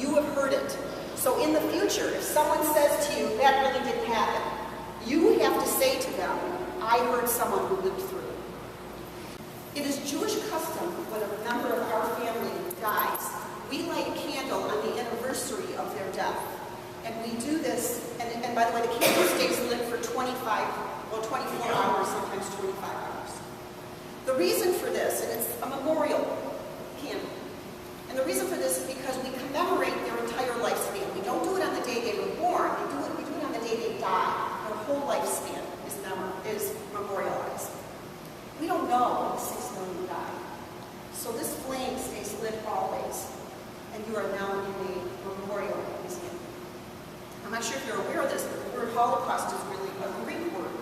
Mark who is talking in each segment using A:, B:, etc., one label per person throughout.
A: You have heard it. So in the future, if someone says to you, that really didn't happen, you have to say to them, I heard someone who lived through it. It is Jewish custom when a member of our family dies, we light a candle on the anniversary of their death. And we do this, and by the way, the candle stays lit for 24 hours, sometimes 25 hours. The reason for this, and it's a memorial candle, and the reason for this is because we commemorate their entire lifespan. We don't do it on the day they were born, we do it on the day they die. Their whole lifespan is memorialized. We don't know when 6 million died. So this flame stays lit always, and you are now in a memorial museum. I'm not sure if you're aware of this, but the word Holocaust is really a Greek word.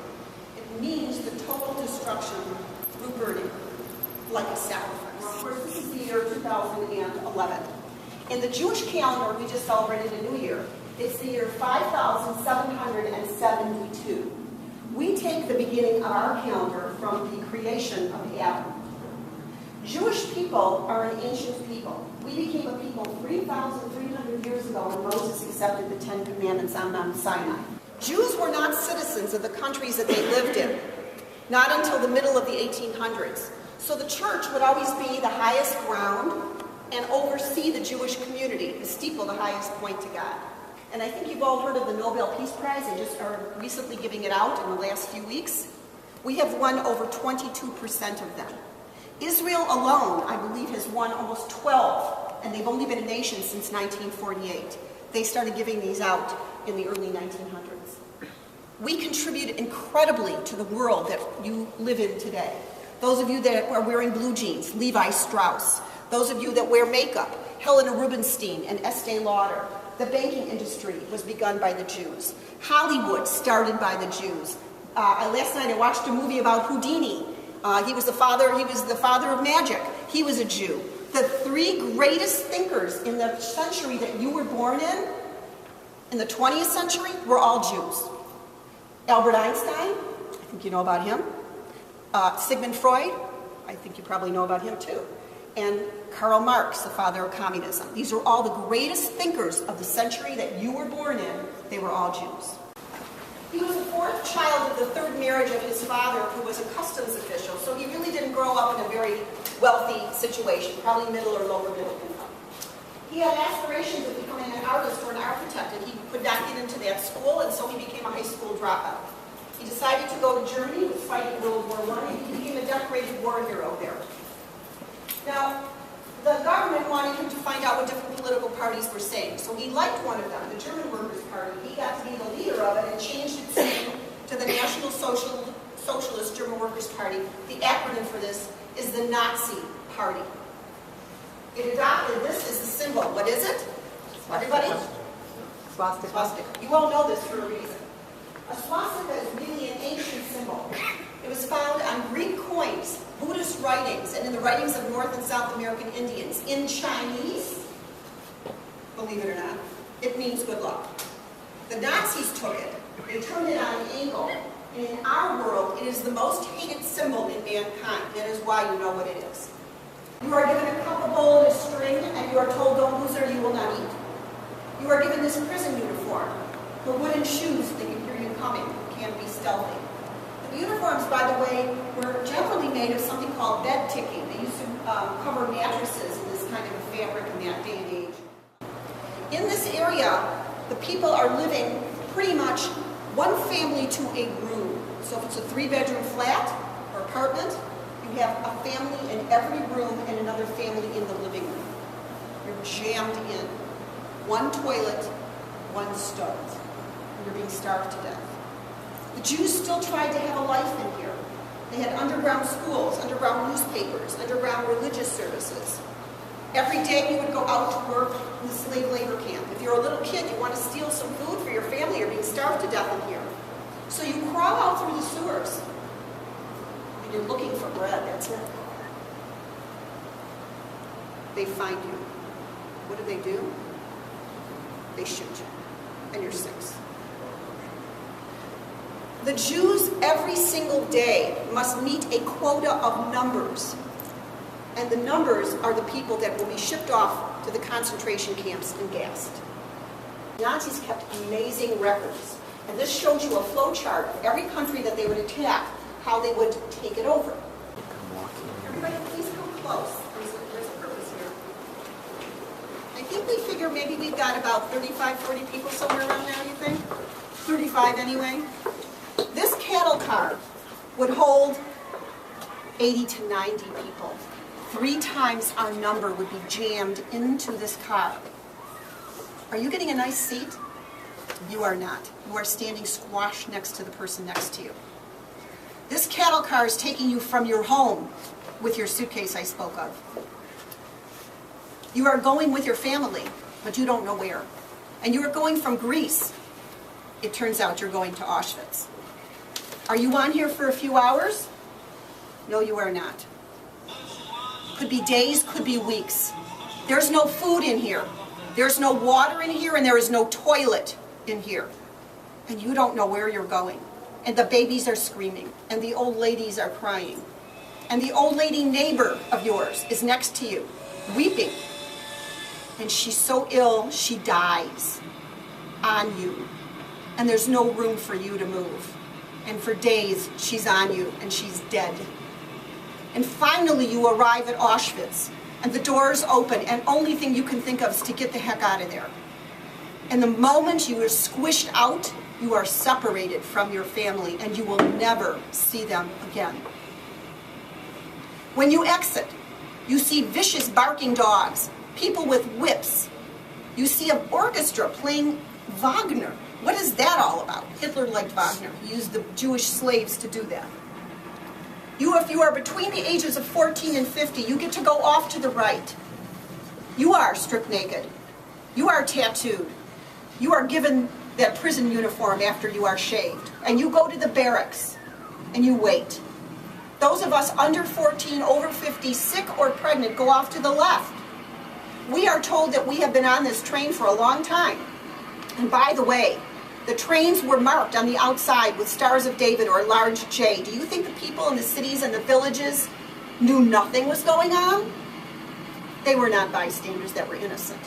A: It means the total destruction through burning, like a sacrifice. Of course, this is the year 2011. In the Jewish calendar, we just celebrated a new year. It's the year 5772. We take the beginning of our calendar from the creation of Adam. Jewish people are an ancient people. We became a people 3,300 years ago when Moses accepted the Ten Commandments on Mount Sinai. Jews were not citizens of the countries that they lived in, not until the middle of the 1800s. So the church would always be the highest ground and oversee the Jewish community, the steeple, the highest point to God. And I think you've all heard of the Nobel Peace Prize. They just are recently giving it out in the last few weeks. We have won over 22% of them. Israel alone, I believe, has won almost 12, and they've only been a nation since 1948. They started giving these out in the early 1900s. We contribute incredibly to the world that you live in today. Those of you that are wearing blue jeans, Levi Strauss. Those of you that wear makeup, Helena Rubinstein and Estee Lauder. The banking industry was begun by the Jews. Hollywood started by the Jews. Last night I watched a movie about Houdini. He was the father of magic. He was a Jew. The three greatest thinkers in the century that you were born in the 20th century, were all Jews. Albert Einstein, I think you know about him. Sigmund Freud, I think you probably know about him too. And Karl Marx, the father of communism. These are all the greatest thinkers of the century that you were born in. They were all Jews. He was the fourth child of the third marriage of his father, who was a customs official, so he really didn't grow up in a very wealthy situation, probably middle or lower middle income. He had aspirations of becoming an artist or an architect, and he could not get into that school, and so he became a high school dropout. He decided to go to Germany, was fighting World War I, and he became a decorated war hero there. Now, the government wanted him to find out what different political parties were saying, so he liked one of them, the German Workers' Party. He got to be the leader of it and changed its name to the National Socialist German Workers' Party. The acronym for this is the Nazi Party. It adopted this as the symbol. What is it? Everybody?
B: Swastika.
A: Swastika. You all know this for a reason. A swastika is really an ancient symbol. It was found on Greek coins, Buddhist writings, and in the writings of North and South American Indians. In Chinese, believe it or not, it means good luck. The Nazis took it, they turned it on an angle, and in our world, it is the most hated symbol in mankind. That is why you know what it is. You are given a cup, a bowl, and a string, and you are told, don't lose or you will not eat. You are given this prison uniform. The wooden shoes, they can hear you coming, you can't be stealthy. The uniforms, by the way, were generally made of something called bed ticking. They used to cover mattresses in this kind of a fabric in that day and age. In this area, the people are living pretty much one family to a room. So if it's a 3-bedroom flat or apartment, you have a family in every room and another family in the living room. You're jammed in. One toilet, one stove. You're being starved to death. The Jews still tried to have a life in here. They had underground schools, underground newspapers, underground religious services. Every day you would go out to work in the slave labor camp. If you're a little kid, you want to steal some food for your family, you're being starved to death in here. So you crawl out through the sewers, and you're looking for bread, that's it. They find you. What do? They shoot you, and you're 6. The Jews every single day must meet a quota of numbers. And the numbers are the people that will be shipped off to the concentration camps and gassed. Nazis kept amazing records. And this shows you a flow chart of every country that they would attack, how they would take it over. Everybody, please come close. There's a purpose here. I think we figure maybe we've got about 35, 40 people somewhere around there, you think? 35 anyway. This cattle car would hold 80 to 90 people. 3 times our number would be jammed into this car. Are you getting a nice seat? You are not. You are standing squashed next to the person next to you. This cattle car is taking you from your home with your suitcase I spoke of. You are going with your family, but you don't know where. And you are going from Greece. It turns out you're going to Auschwitz. Are you on here for a few hours? No, you are not. Could be days, could be weeks. There's no food in here. There's no water in here, and there is no toilet in here. And you don't know where you're going. And the babies are screaming, and the old ladies are crying. And the old lady neighbor of yours is next to you, weeping. And she's so ill, she dies on you. And there's no room for you to move. And for days, she's on you, and she's dead. And finally, you arrive at Auschwitz, and the doors open, and only thing you can think of is to get the heck out of there. And the moment you are squished out, you are separated from your family, and you will never see them again. When you exit, you see vicious barking dogs, people with whips. You see an orchestra playing Wagner. What is that all about? Hitler liked Wagner. He used the Jewish slaves to do that. If you are between the ages of 14 and 50, you get to go off to the right. You are stripped naked. You are tattooed. You are given that prison uniform after you are shaved. And you go to the barracks and you wait. Those of us under 14, over 50, sick or pregnant, go off to the left. We are told that we have been on this train for a long time. And by the way, the trains were marked on the outside with Stars of David or a large J. Do you think the people in the cities and the villages knew nothing was going on? They were not bystanders that were innocent.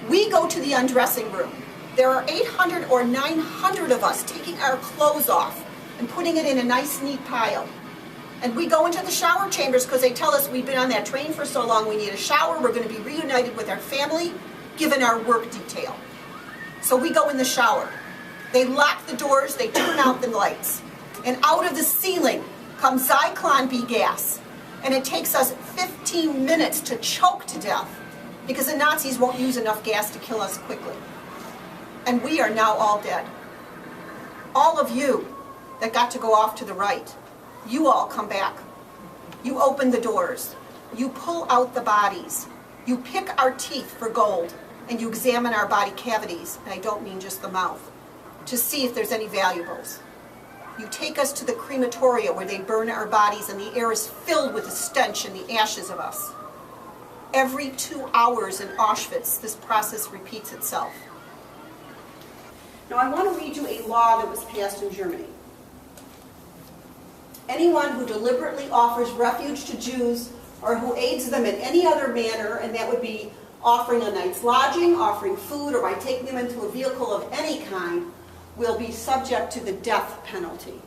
A: We go to the undressing room. There are 800 or 900 of us taking our clothes off and putting it in a nice, neat pile. And we go into the shower chambers because they tell us we've been on that train for so long, we need a shower, we're going to be reunited with our family, given our work detail. So we go in the shower. They lock the doors, they turn out the lights. And out of the ceiling comes Zyklon B gas. And it takes us 15 minutes to choke to death because the Nazis won't use enough gas to kill us quickly. And we are now all dead. All of you that got to go off to the right, you all come back. You open the doors. You pull out the bodies. You pick our teeth for gold. And you examine our body cavities, and I don't mean just the mouth, to see if there's any valuables. You take us to the crematoria where they burn our bodies, and the air is filled with the stench and the ashes of us. Every 2 hours in Auschwitz, this process repeats itself. Now I want to read you a law that was passed in Germany. Anyone who deliberately offers refuge to Jews or who aids them in any other manner, and that would be offering a night's lodging, offering food, or by taking them into a vehicle of any kind, will be subject to the death penalty.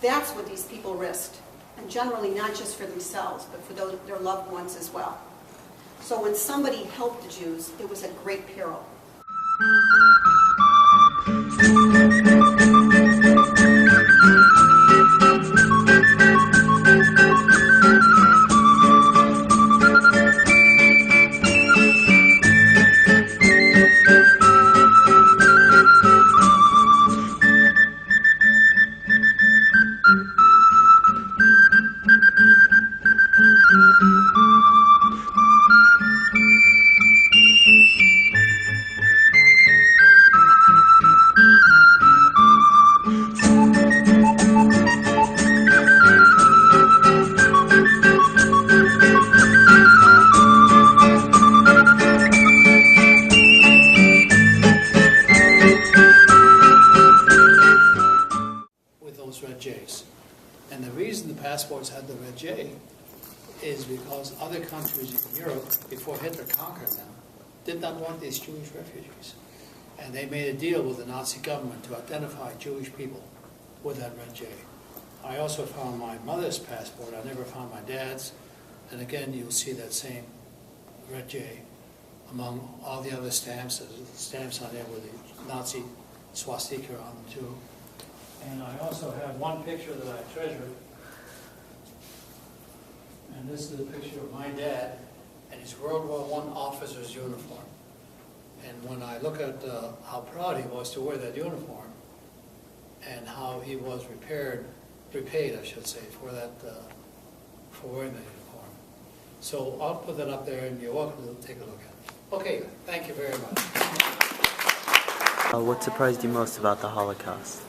A: That's what these people risked, and generally not just for themselves, but for their loved ones as well. So when somebody helped the Jews, it was at great peril.
B: Red J is because other countries in Europe, before Hitler conquered them, did not want these Jewish refugees. And they made a deal with the Nazi government to identify Jewish people with that Red J. I also found my mother's passport. I never found my dad's. And again, you'll see that same Red J among all the other stamps. There's stamps on there with the Nazi swastika on them too. And I also have one picture that I treasure. And this is a picture of my dad in his World War I officer's uniform. And when I look at how proud he was to wear that uniform and how he was repaid, I should say, for that, for wearing that uniform. So I'll put that up there and you're welcome to take a look at it. Okay, thank you very much.
C: What surprised you most about the Holocaust?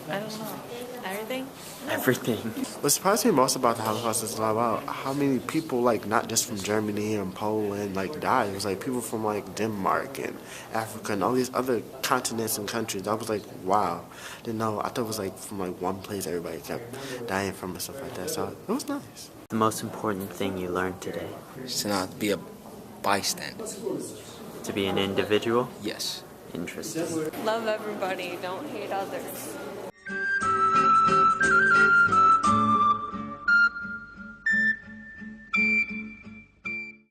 D: I don't know. Everything?
C: Everything.
E: What surprised me most about the Holocaust is about how many people, like, not just from Germany and Poland, like, died. It was like people from, like, Denmark and Africa and all these other continents and countries. I was like, wow. Didn't know. I thought it was like from like one place everybody kept dying from and stuff like that. So it was nice.
C: The most important thing you learned today?
F: To not be a bystander.
C: To be an individual?
F: Yes.
C: Interesting.
D: Love everybody. Don't hate others.